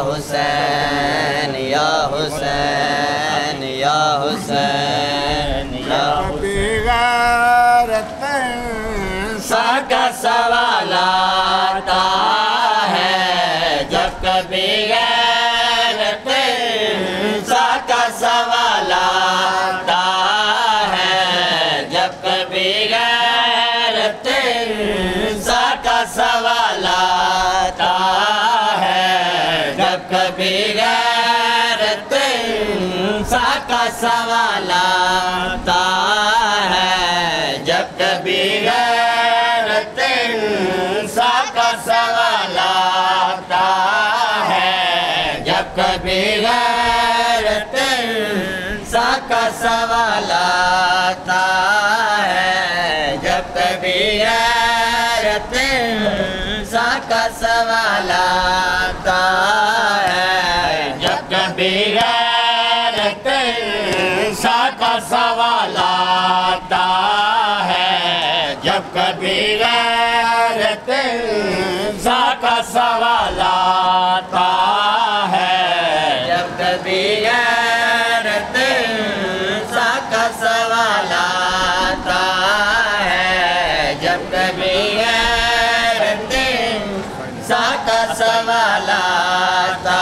हुसैन या हुसैन या हुसैन या गैरत सा का सवाल आता है जब कभी गैरत सा का सवाल आता है जब कभी गैरत सा का सवाल आता है जब कभी गैरत सा का सवाल आता है जब कभी गैरत सा का सवाल आता है जब कभी गैरत सा का सवाल आता है जब कभी गैरत सा का सवाल आता है जब कभी गैरत सा का सवाल आता है जब कभी गैरत सा का सवाल आता है जब कभी गैरत सा का सवाल आता है जब कभी गैरत सा का सवाल आता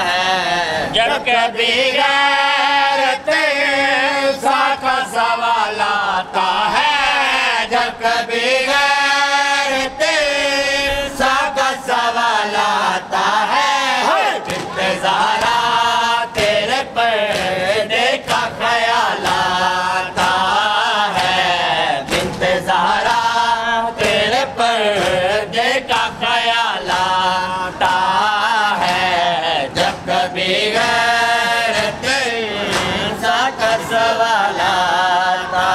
है जब कभी गैरत सा का सवाल आता है जब कभी गैरत सा का सवाल आता है बिन्ते ज़हरा तेरे पर्दे का ख्याल आता है बिन्ते ज़हरा तेरे पर्दे का ख्याल आता है जब कभी गैरत सा का सवाल आता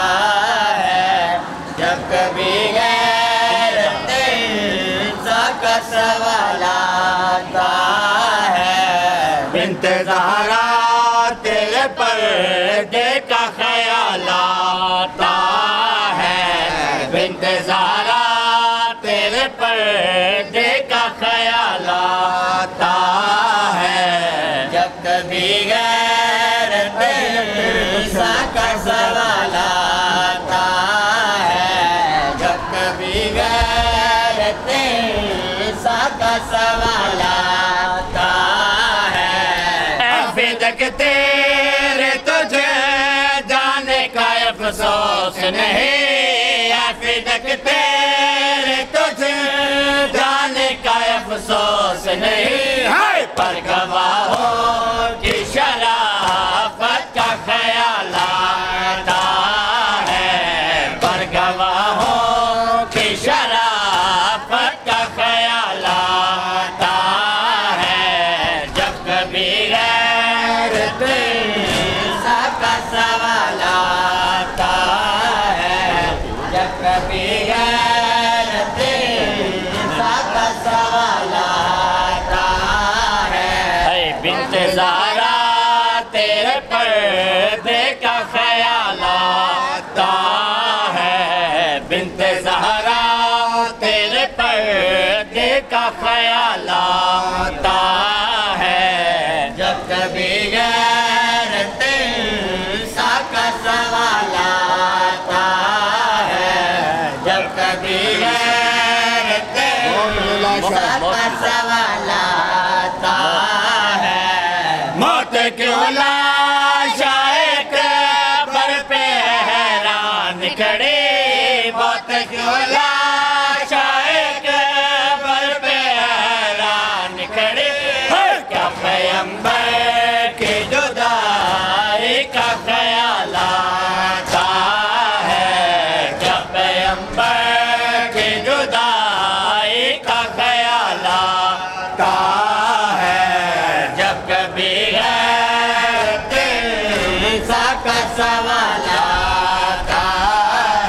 है जब कभी गैरत सा का सवाल आता है बिन्ते ज़हरा तेरे पर्दे का ख्याल आता है बिन्ते ज़हरा तेरे पर्दे का ख्याल आता है जब कभी गैरत सा का सवाल आता है जब कभी गैरत सा का सवाल आता है अफ़ीदक तेरे तुझे जाने का अफ़सोस नहीं अफ़ीदक तेरे तुझे जाने का अफ़सोस नहीं पर गवाहों की शराफत का ख्याल आता है पर गवाहों की शराफत का ख्याल आता है जब कभी गैरत सा का सवाल आता है जब कभी गैरत सा का सवाल आता है बिन्ते ज़हरा तेरे पर्दे का ख्याल आता है बिन्ते ज़हरा तेरे पर्दे का ख्याल आता है जब कभी गैरत सा का सवाल आता है जब कभी गैरत सा का सवाल आता है मौत क्यों लाशाए कब्र पे हैरान खड़े मौत क्यों लाशाए कब्र पे हैरान खड़े क्या पैगंबर की जुदाई का ख्याल आता है क्या पैगंबर की जुदाई का ख्याल आता है जब कभी गैरत सा का सवाल आता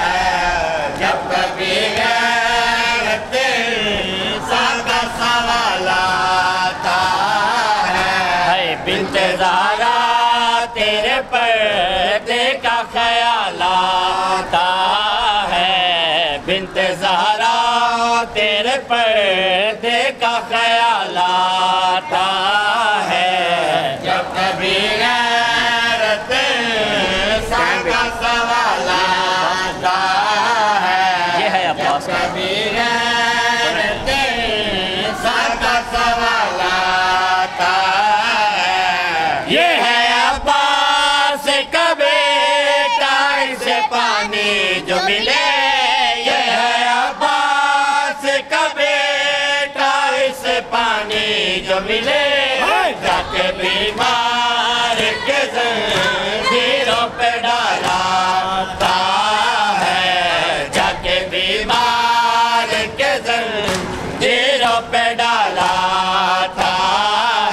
है जब कभी गैरत सा का सवाल आता है बिन्ते ज़हरा तेरे पर्दे का ख्याल आता है बिन्ते ज़हरा तेरे पर्दे का ख्याल आता मिले जाके बीमार के जंजीरों पे डालाता है, जाके बीमार के जंजीरों पे डालाता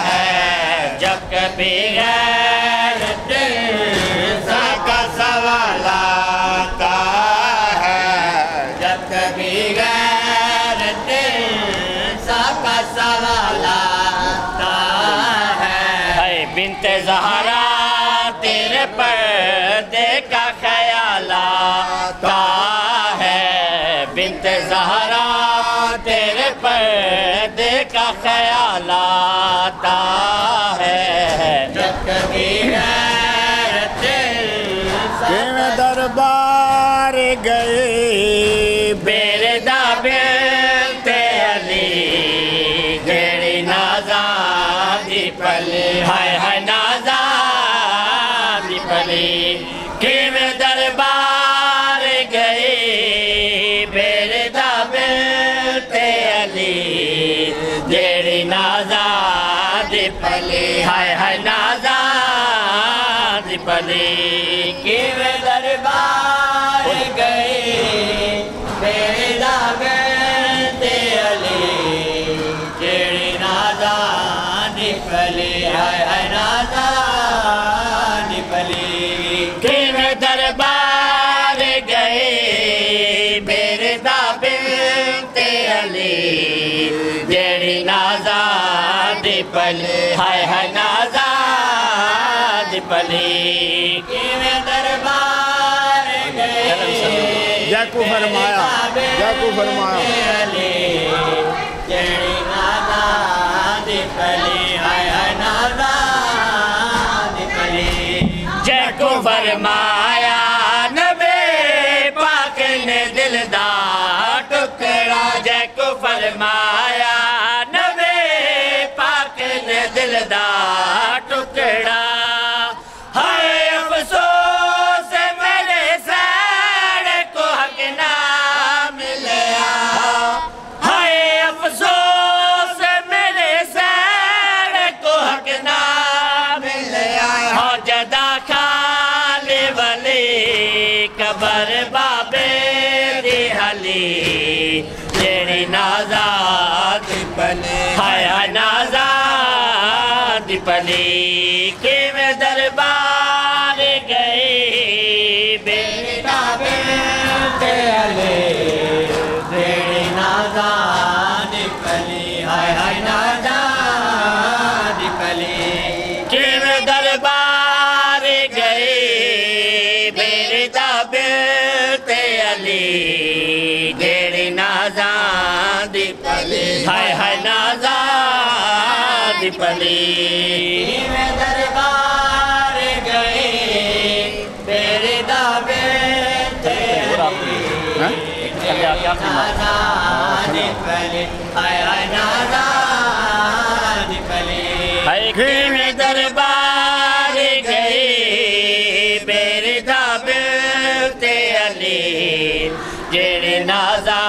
है। जब कभी गैरत का सवाल आता है, जब कभी गैरत का सवाल आता है। बिन्ते ज़हरा तेरे पर्दे का ख्याल आता है, बिन्ते ज़हरा तेरे पर्दे का ख्याल आता है। जब कभी दरबार गए बेरदा बिन्ते अली जेड़ी नाज़ा दी पली, हाय हाय नाज़ा दी पली। किवें दरबार गए बेरदा बिन्ते अली जेड़ी नाज़ा दी पली, हाय हाय नाज़ा दी पली। किवें दरबार गए बेरदा बिन्ते अली जेड़ी नाज़ा दी पली, हाय हाय नाज़ा दी पली। किवें दरबार गए बेरदा बिन्ते अली जेड़ी नाज़ा दी पली, हाय हाय नाज़ा दी पली। किवें दरबार गए जैकू फरमाया, जैकू फरमाया जेड़ी नाज़ा दी पली, हाय हाय नाज़ा दी पली। जैकू फरमाया नबी पाक ने दिल दा टुकड़ा, जैकू फरमाया नबी पाक ने दिल दा टुकड़ा। हाय अफसोस मेरे सैड को हक ना मिलया, हाय अफसोस मेरे सैड को हक ना मिलया। हो जदा खाले वाले कबर बाबे दी हली जेड़ी नाज़ा दी पली, हाय हाय नाज़ा दी पली। किवें दरबार गए बेरदा बिन्ते अली जेड़ी नाज़ा दी पली, हाय हाय नाज़ा दी पली। किवें दरबार गए बेरदा बिन्ते अली जेड़ी नाज़ा दी पली, हाय हाय नाज़ा दी पली। किवें दरबार गए बेरदा बिन्ते अली नाज़ा दी पली, हाय हाय नाज़ा दी पली। किवें दरबार गए बेरदा बिन्ते अली जेड़ी नाज़ा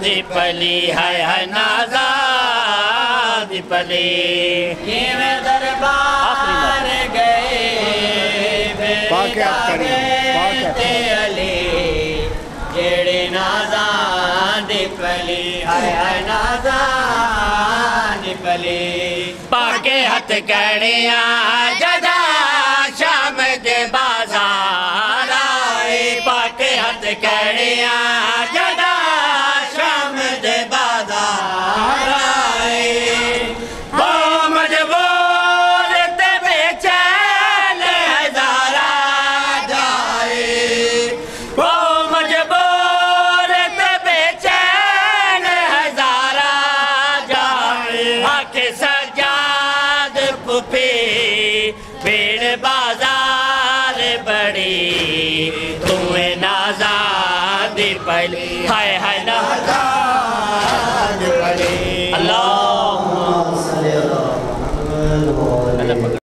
दी पली, हाय हाय नाज़ा दी पली। किवें दरबार गए बेरदा बिन्ते अली जेड़ी नाज़ा दी पली, हाय हाय नाज़ा दी पली। पाके हथ कड़िया जदा शाम दे बाजार आए, पाके हथ कड़िया जदा शाम दे बाजार आए। वो मजबूर ते बेचैन हज़ारा जाए, वो मजबूर ते बेचैन हज़ारा जाए। आके सजाद पुफी भीड़ बाजार बड़ी तुम्हें नाज़ा दी पली, हाय हाय नाज़ा दी पली।